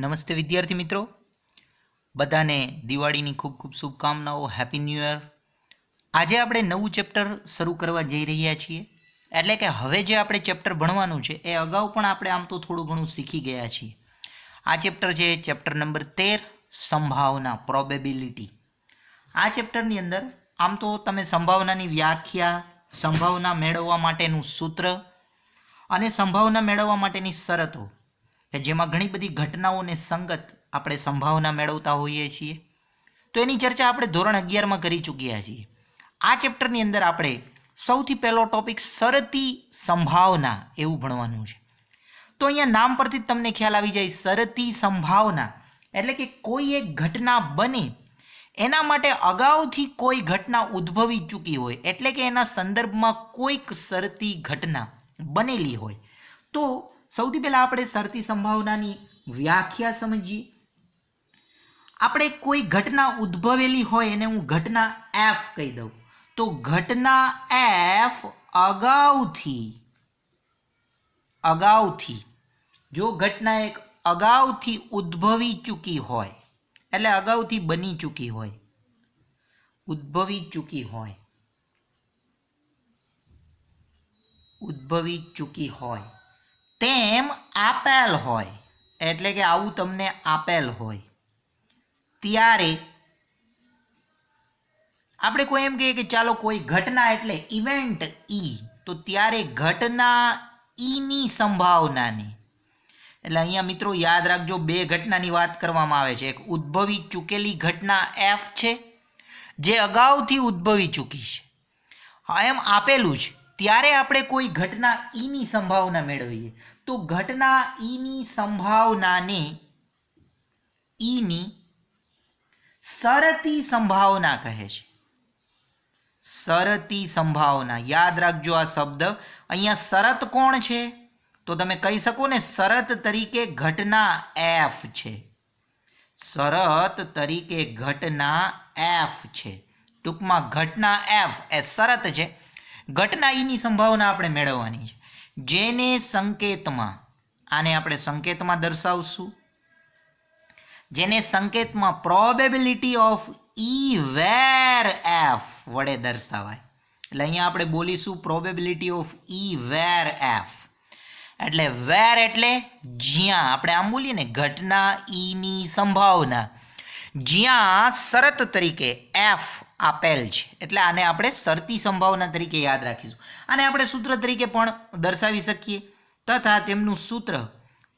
નમસ્તે વિદ્યાર્થી મિત્રો, બધાને દિવાળીની ખૂબ ખૂબ શુભકામનાઓ. Happy new year. આજે આપણે નવું ચેપ્ટર શરૂ કરવા જઈ રહ્યા છીએ. એટલે કે હવે જે આપણે ચેપ્ટર ભણવાનું છે એ અગાઉ પણ આપણે આમ તો થોડું ઘણું શીખી ગયા છીએ. આ ચેપ્ટર છે ચેપ્ટર નંબર 13, સંભાવના, પ્રોબેબિલિટી. આ ચેપ્ટરની અંદર આમ તો તમે સંભાવનાની વ્યાખ્યા, સંભાવના મેળવવા માટેનું સૂત્ર અને સંભાવના મેળવવા માટેની શરતો, કે જેમાં ઘણી બધી ઘટનાઓને સંગત આપણે સંભાવના મેળવતા હોઈએ છીએ, તો એની ચર્ચા આપણે ધોરણ 11માં કરી ચૂક્યા છીએ. આ ચેપ્ટરની અંદર આપણે સૌથી પહેલો ટોપિક શરતી સંભાવના એવું ભણવાનું છે. તો અહીંયા નામ પરથી જ તમને ખ્યાલ આવી જાય, શરતી સંભાવના એટલે કે કોઈ એક ઘટના બને એના માટે અગાઉથી કોઈ ઘટના ઉદ્ભવી ચૂકી હોય, એટલે કે એના સંદર્ભમાં કોઈક શરતી ઘટના બનેલી હોય. તો સૌથી પહેલાં આપણે શરતી સંભાવનાની વ્યાખ્યા સમજીએ. આપણે કોઈ ઘટના ઉદ્ભવેલી હોય એને હું ઘટના એફ કહી દઉં. તો ઘટના એફ અગાઉથી જો ઘટના એક અગાઉથી ઉદ્ભવી ચૂકી હોય, એટલે અગાઉથી બની ચૂકી હોય, ઉદ્ભવી ચૂકી હોય તેમ આપેલ હોય, એટલે કે આવું તમને આપેલ હોય, ત્યારે આપણે કોઈ એમ કહીએ કે ચાલો કોઈ ઘટના એટલે ઇવેન્ટ ઈ, તો ત્યારે ઘટના ઈની સંભાવનાને, એટલે અહીંયા મિત્રો યાદ રાખજો, બે ઘટનાની વાત કરવામાં આવે છે. એક ઉદ્ભવી ચૂકેલી ઘટના એફ છે જે અગાઉથી ઉદ્ભવી ચૂકી છે, એમ આપેલું છે, ત્યારે આપણે કોઈ ઘટના ઈની સંભાવના મેળવીએ તો ઘટના ઈની સંભાવનાને ઈની શરતી સંભાવના કહે છે. શરતી સંભાવના, યાદ રાખજો આ શબ્દ. અહીંયા શરત કોણ છે? તો તમે કહી શકો ને, શરત તરીકે ઘટના એફ છે. શરત તરીકે ઘટના એફ છે. ટૂંકમાં ઘટના એફ એ શરત છે. ઘટના ઈની સંભાવના આપણે મેળવવાની છે, જેને સંકેતમાં, આને આપણે સંકેતમાં દર્શાવશું, જેને સંકેતમાં probability of E where F વડે દર્શાવાય. એટલે અહીંયા આપણે બોલીશું probability of E where F. એટલે વેર એટલે જ્યાં, આપણે આમ બોલીએ ને ઘટના ઈની સંભાવના, જ્યાં શરત તરીકે એફ આપેલ છે, એટલે આને આપણે શરતી સંભાવના તરીકે યાદ રાખીશું. આને આપણે સૂત્ર તરીકે પણ દર્શાવી શકીએ, તથા તેમનું સૂત્ર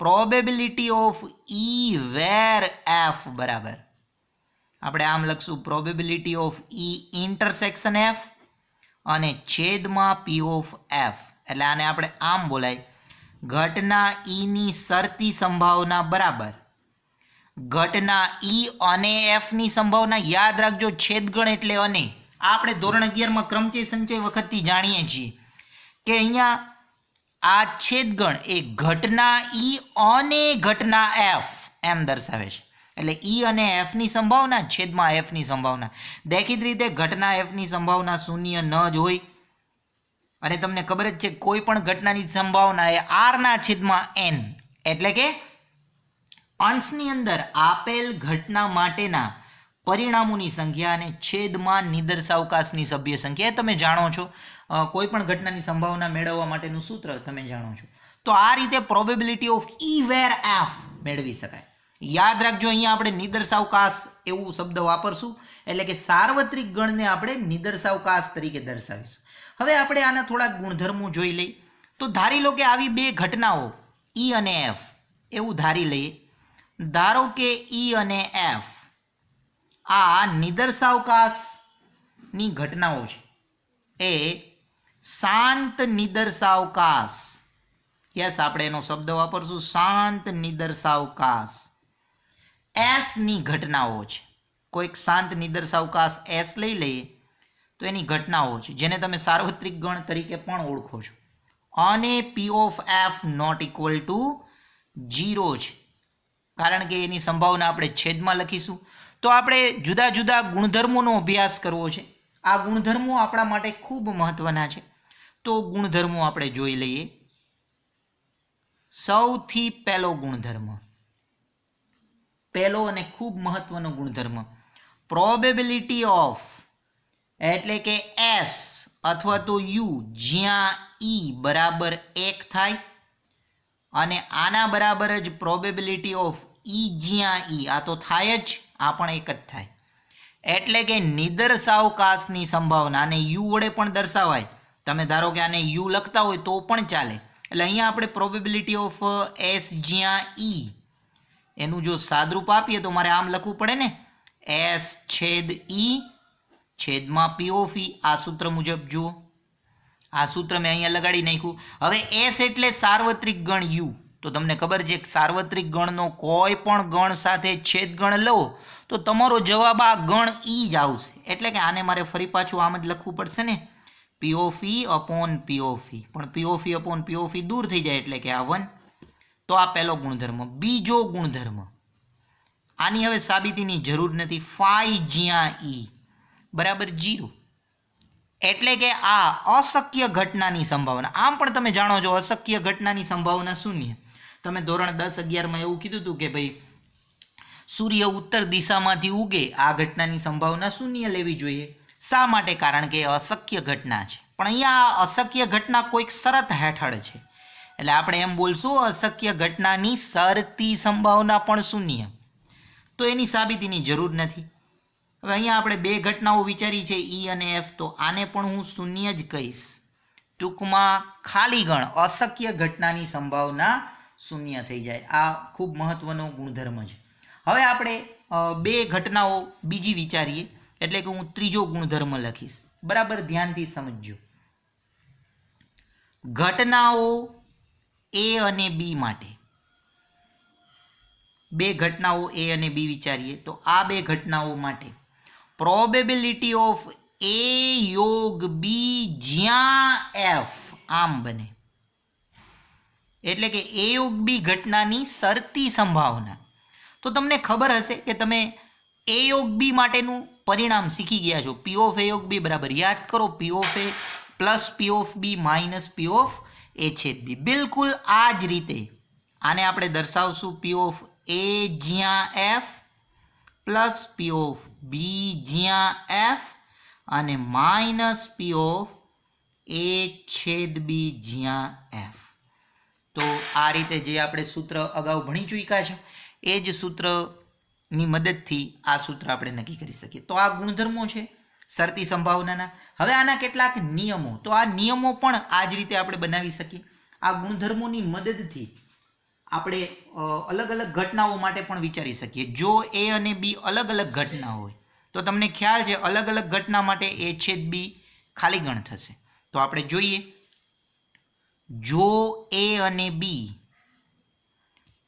probability of E where F બરાબર, આપણે આમ લખશું probability of E intersection F અને છેદમાં પી ઓફ એફ. એટલે આને આપણે આમ બોલાય, ઘટના ઈની શરતી સંભાવના બરાબર ઘટના ઈ અને એફની સંભાવના. યાદ રાખજો, છેદગણ એટલે અને. આપણે ધોરણ 11માં ક્રમચય સંચય વખતથી જાણીએ છીએ કે અહીંયા આ છેદગણ એ ઘટના ઈ અને ઘટના એફ એમ દર્શાવે છે. એટલે ઈ અને એફની સંભાવના છેદમાં એફની સંભાવના. દેખીતી રીતે ઘટના એફની સંભાવના શૂન્ય ન જ હોય, અને તમને ખબર જ છે કોઈ પણ ઘટનાની સંભાવના એ આરના છેદમાં એન, એટલે કે અંશની અંદર આપેલ ઘટના માટેના પરિણામોની સંખ્યા અને છેદમાં નિદર્શાવકાશની સભ્ય સંખ્યા. તમે જાણો છો, કોઈ પણ ઘટનાની સંભાવના મેળવવા માટેનું સૂત્ર તમે જાણો છો. તો આ રીતે probability of E where F મેળવી શકાય. યાદ રાખજો, અહીંયા આપણે નિદર્શાવકાશ એવું શબ્દ વાપરશું, એટલે કે સાર્વત્રિક ગણને આપણે નિદર્શાવકાશ તરીકે દર્શાવીશું. હવે આપણે આના થોડાક ગુણધર્મો જોઈ લઈએ. તો ધારી લો કે આવી બે ઘટનાઓ ઈ અને એફ, એવું ધારી લઈએ. ધારો કે ઈ અને એફ આ નિદર્શાવકાશની ઘટનાઓ છે, એ શાંત નિદર્શાવકાશ, યસ આપણે એનો શબ્દ વાપરશું, શાંત નિદર્શાવકાશ એસની ઘટનાઓ છે. કોઈક શાંત નિદર્શાવકાશ એસ લઈ લઈએ તો એની ઘટનાઓ છે, જેને તમે સાર્વત્રિક ગણ તરીકે પણ ઓળખો છો, અને P of F not equal to 0 છે, કારણ કે એની સંભાવના આપણે છેદમાં લખીશું. તો આપણે જુદા જુદા ગુણધર્મોનો અભ્યાસ કરવો છે. આ ગુણધર્મો આપણા માટે ખૂબ મહત્વના છે. તો ગુણધર્મો આપણે જોઈ લઈએ. સૌથી પહેલો ગુણધર્મ, પહેલો અને ખૂબ મહત્વનો ગુણધર્મ, પ્રોબેબિલિટી ઓફ એટલે કે એસ અથવા તો યુ જ્યાં ઈ બરાબર 1 થાય અને આના બરાબર જ પ્રોબેબિલિટી ઓફ ઈ જ્યાં ઈ, આ તો થાય જ, આ પણ 1 જ થાય. એટલે કે નિદર્શાવકાશની સંભાવના, અને યુ વડે પણ દર્શાવાય. તમે ધારો કે આને યુ લખતા હોય તો પણ ચાલે. એટલે અહીંયા આપણે પ્રોબેબિલિટી ઓફ એસ જ્યાં ઈ એનું જો સાદરૂપ આપીએ તો મારે આમ લખવું પડે ને, એસ છેદ ઈ છેદમાં પી ઓફ ઈ. આ સૂત્ર મુજબ જુઓ, આ સૂત્ર મેં અહીંયા લગાડી નાખ્યું. હવે એસ એટલે સાર્વત્રિક ગણ યુ, તો તમને ખબર છે સાર્વત્રિક ગણનો કોઈ પણ ગણ સાથે છેદ ગણ લો તો તમારો જવાબ આ ગણ ઈ જ આવશે. એટલે કે આને મારે ફરી પાછું આમ જ લખવું પડશે ને, P of E upon P of E, પણ P of E upon P of E દૂર થઈ જાય એટલે કે આ 1. તો આ પહેલો ગુણધર્મ. બીજો ગુણધર્મ, આની હવે સાબિતીની જરૂર નથી, ફાઈ જ્યાં ઈ બરાબર 0. એટલે કે આ અશક્ય ઘટનાની સંભાવના. આમ પણ તમે જાણો છો અશક્ય ઘટનાની સંભાવના શૂન્ય. તમે ધોરણ 10-11માં એવું કીધું હતું કે ભાઈ સૂર્ય ઉત્તર દિશામાંથી ઉગે, આ ઘટનાની સંભાવના શૂન્ય લેવી જોઈએ. શા માટે? કારણ કે અશક્ય ઘટના છે. પણ અહીંયા આ અશક્ય ઘટના કોઈક શરત હેઠળ છે, એટલે આપણે એમ બોલશું અશક્ય ઘટનાની શરતી સંભાવના પણ શૂન્ય. તો એની સાબિતીની જરૂર નથી. હવે અહીંયા આપણે બે ઘટનાઓ વિચારી છે ઈ અને એફ, તો આને પણ હું શૂન્ય જ કહીશ. ટૂંકમાં ખાલી ગણ અશક્ય ઘટનાની સંભાવના શૂન્ય થઈ જાય. આ ખૂબ મહત્વનો ગુણધર્મ છે. હવે આપણે બે ઘટનાઓ બીજી વિચારીએ, એટલે કે હું ત્રીજો ગુણધર્મ લખીશ. બરાબર ધ્યાનથી સમજજો. ઘટનાઓ એ અને બી માટે, બે ઘટનાઓ એ અને બી વિચારીએ તો આ બે ઘટનાઓ માટે પ્રોબેબિલિટી ઓફ એ યોગ બી જ્યાં એફ આમ બને. એટલે કે એ યોગ બી ઘટનાની શરતી સંભાવના. તો તમને ખબર હશે કે તમે એ યોગ બી માટેનું પરિણામ શીખી ગયા છો. પી ઓફ એ યોગ બી બરાબર યાદ કરો, P of A plus P of B minus P of A છેદ બી. બિલકુલ આ જ રીતે આને આપણે દર્શાવશું પી ઓફ એ જ્યાં F plus P of B જ્યાં એફ અને માઇનસ પી ઓફ એ છેદ બી જ્યાં એફ. તો આ રીતે જે આપણે સૂત્ર અગાઉ ભણી ચૂક્યા છે એ જ સૂત્રની મદદથી આ સૂત્ર આપણે નક્કી કરી શકીએ. તો આ ગુણધર્મો છે શરતી સંભાવનાના. હવે આના કેટલાક નિયમો, તો આ નિયમો પણ આ જ રીતે આપણે બનાવી શકીએ. આ ગુણધર્મોની મદદથી આપણે અલગ અલગ ઘટનાઓ માટે પણ વિચારી શકીએ. જો એ અને બી અલગ અલગ ઘટના હોય તો તમને ખ્યાલ છે અલગ અલગ ઘટના માટે એ છેદ બી ખાલી ગણ થશે. તો આપણે જોઈએ, જો એ અને બી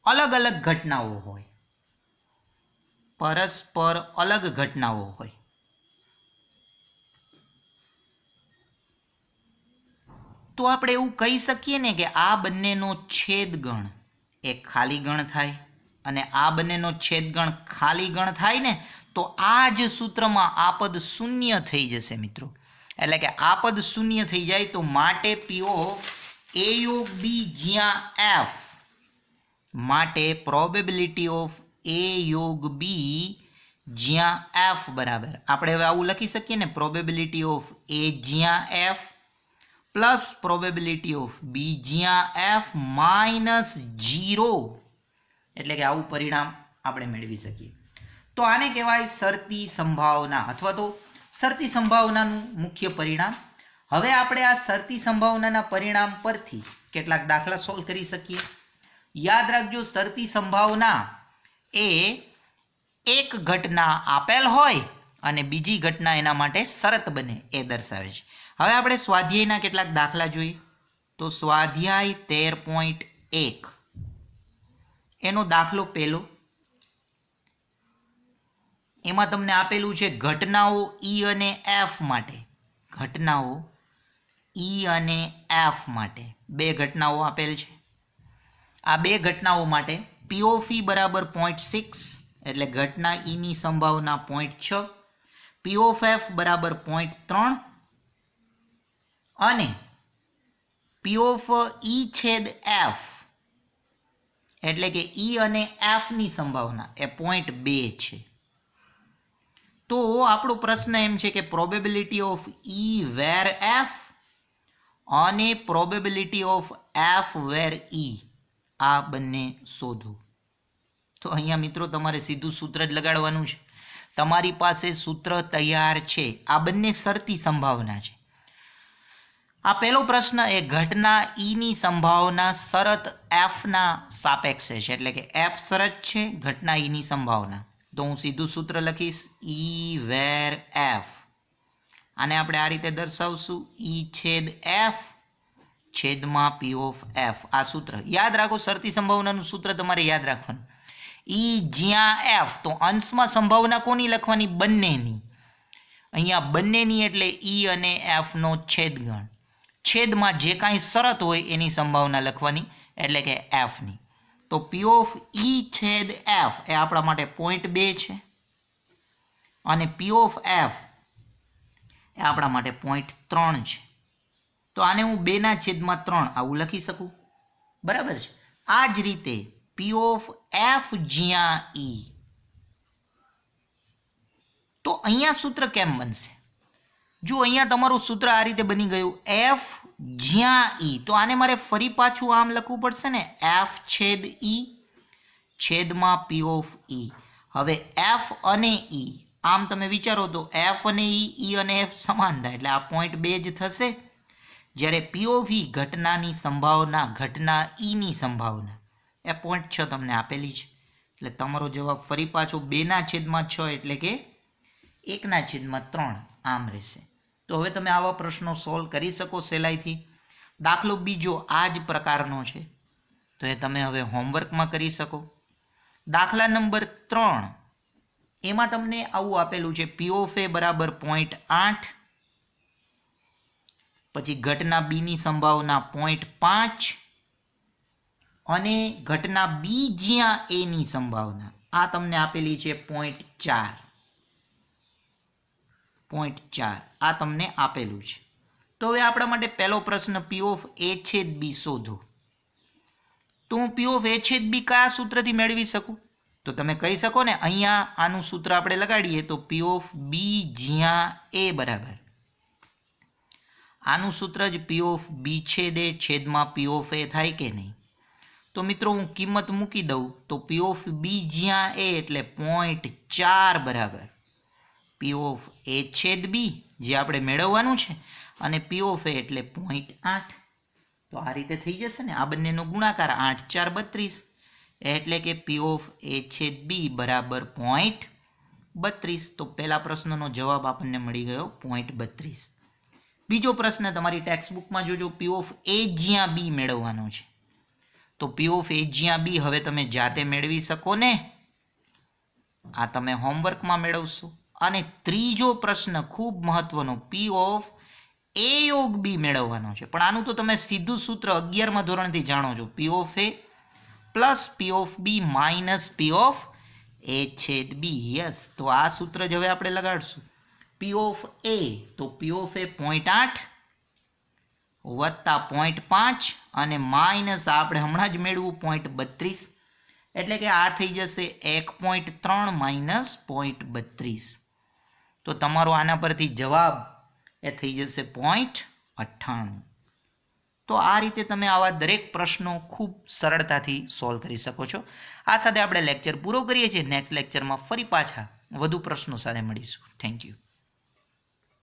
અલગ અલગ ઘટનાઓ હોય, પરસ્પર અલગ ઘટનાઓ હોય, તો આપણે એવું કહી શકીએ ને કે આ બંનેનો છેદ ગણ એ ખાલી ગણ થાય, અને આ બંનેનો છેદ ગણ ખાલી ગણ થાય ને તો આ જ સૂત્રમાં આ પદ શૂન્ય થઈ જશે મિત્રો. એટલે કે આ પદ શૂન્ય થઈ જાય તો માટે પી ઓફ એ યોગ બી જ્યાં એફ માટે પ્રોબેબિલિટી ઓફ એ યોગ બી જ્યાં એફ બરાબર આપણે હવે આવું લખી શકીએ ને, પ્રોબેબિલિટી ઓફ એ જ્યાં F plus probability of B જ્યાં એફ માઇનસ 0. એટલે કે આવું પરિણામ આપણે મેળવી શકીએ. તો આને કહેવાય શરતી સંભાવના અથવા તો શરતી સંભાવનાનું મુખ્ય પરિણામ. હવે આપણે આ શરતી સંભાવનાના પરિણામ પરથી કેટલાક દાખલા સોલ્વ કરી શકીએ. યાદ રાખજો, શરતી સંભાવના એ એક ઘટના આપેલ હોય અને બીજી ઘટના એના માટે શરત બને એ દર્શાવે છે. હવે આપણે સ્વાધ્યાયના કેટલાક દાખલા જોઈએ. તો સ્વાધ્યાય 13.1 એનો દાખલો પહેલો, એમાં તમને આપેલું છે ઘટનાઓ ઈ અને એફ માટે. ઘટનાઓ ઈ અને એફ માટે બે ઘટનાઓ આપેલ છે. આ બે ઘટનાઓ માટે પી ઓફ ઈ બરાબર 0.6 એટલે ઘટના ઈની સંભાવના 0.6, પી ઓફ એફ બરાબર 0.3 અને પી ઓફ ઈ છેદ એફ એટલે કે ઈ અને એફની સંભાવના એ 0.2 છે. તો આપણો પ્રશ્ન એમ છે કે probability of E where F અને probability of F where E આ બંને શોધો. તો અહીંયા મિત્રો તમારે સીધું સૂત્ર જ લગાડવાનું છે. તમારી પાસે સૂત્ર તૈયાર છે. આ બંને શરતી સંભાવના છે. આ પહેલો પ્રશ્ન એ ઘટના ઈની સંભાવના શરત એફના સાપેક્ષે છે, એટલે કે એફ શરત છે, ઘટના ઈની સંભાવના. તો હું સીધું સૂત્ર લખીશ ઈ વેર એફ. આને આપણે આ રીતે દર્શાવશું ઈ છેદ એફ છેદમાં પી ઓફ એફ. આ સૂત્ર યાદ રાખો. શરતી સંભાવનાનું સૂત્ર તમારે યાદ રાખવાનું. ઈ જ્યાં એફ, તો અંશમાં સંભાવના કોની લખવાની? બંનેની. અહીંયા બંનેની એટલે ઈ અને એફનો છેદગણ. છેદમાં જે કાંઈ શરત હોય એની સંભાવના લખવાની, એટલે કે એફની. તો પી ઓફ ઈ છેદ એફ એ આપણા માટે 0.2 છે અને પી ઓફ એફ એ આપણા માટે 0.3 છે. તો આને હું 2/3 આવું લખી શકું. બરાબર છે. આ જ રીતે પી ઓફ એફ જ્યાં ઈ. તો અહીંયા સૂત્ર કેમ બનશે? જો અહીંયા તમારું સૂત્ર આ રીતે બની ગયું એફ જ્યાં ઈ. તો આને મારે ફરી પાછું આમ લખવું પડશે ને, એફ છેદ ઈ છેદમાં પી ઓફ ઈ. હવે એફ અને ઈ આમ તમે વિચારો તો એફ અને ઈ અને એફ સમાન થાય એટલે આ 0.2 જ થશે. જ્યારે પી ઓફ ઈ ઘટનાની સંભાવના, ઘટના ઈની સંભાવના એ 0.6 તમને આપેલી છે. એટલે તમારો જવાબ ફરી પાછો 2/6 એટલે કે 1/3 આમ રહેશે. તો હવે તમે આવા પ્રશ્નો સોલ્વ કરી શકો સહેલાઈથી. દાખલો બીજો આ જ પ્રકારનો છે, તો એ તમે હવે હોમવર્કમાં કરી શકો. દાખલા નંબર 3 એમાં તમને આવું આપેલું છે પી ઓફ એ બરાબર 0.8, પછી ઘટના બીની સંભાવના 0.5 અને ઘટના બી જ્યાં એની સંભાવના આ તમને આપેલી છે 0.4. આ તમને આપેલું છે. તો હવે આપણા માટે પહેલો પ્રશ્ન પી ઓફ એ છેદ બી શોધો. તો હું પી ઓફ એ છેદ બી કયા સૂત્રથી મેળવી શકું? તો તમે કહી શકો ને, અહીંયા આનું સૂત્ર આપણે લગાડીએ તો પી ઓફ બી જ્યાં એ બરાબર આનું સૂત્ર જ પી ઓફ બી છેદ એ છેદમાં પી ઓફ એ થાય કે નહીં? તો મિત્રો હું કિંમત મૂકી દઉં તો પી ઓફ બી જ્યાં એ એટલે 0.4 બરાબર પી ઓફ એ છેદ બી જે આપણે મેળવવાનું છે અને પી ઓફ એ એટલે 0.8. તો આ રીતે થઈ જશે ને, આ બંનેનો ગુણાકાર 8 4 32 એટલે કે પી ઓફ એ છેદ બી બરાબર 0.32. તો પહેલા પ્રશ્નનો જવાબ આપણને મળી ગયો 0.32. બીજો પ્રશ્ન તમારી ટેક્સ્ટબુકમાં જોજો, પી ઓફ એ જ્યાં બી મેળવવાનો છે. તો પી ઓફ એ જ્યાં બી હવે તમે જાતે મેળવી શકો ને, આ તમે હોમવર્કમાં મેળવશો. અને ત્રીજો પ્રશ્ન ખૂબ મહત્વનો, પી ઓફ એ યોગ બી મેળવવાનો છે. પણ આનું તો તમે સીધું સૂત્ર 11મા ધોરણથી જાણો છો, P of A plus P of B minus P of A છેદ બી. યસ, તો આ સૂત્ર જ હવે આપણે લગાડશું. પી ઓફ એ, તો પી ઓફ એ 0.8 વત્તા 0.5 અને માઇનસ આપણે હમણાં જ મેળવું 0.32 એટલે કે આ થઈ જશે 1.3 માઇનસ 0.32. તો તમારો આના પરથી જવાબ એ થઈ જશે 0.98. તો આ રીતે તમે આવા દરેક પ્રશ્નો ખૂબ સરળતાથી સોલ્વ કરી શકો છો. આ સાથે આપણે લેક્ચર પૂરો કરીએ છીએ. નેક્સ્ટ લેક્ચરમાં ફરી પાછા વધુ પ્રશ્નો સાથે મળીશું. Thank you.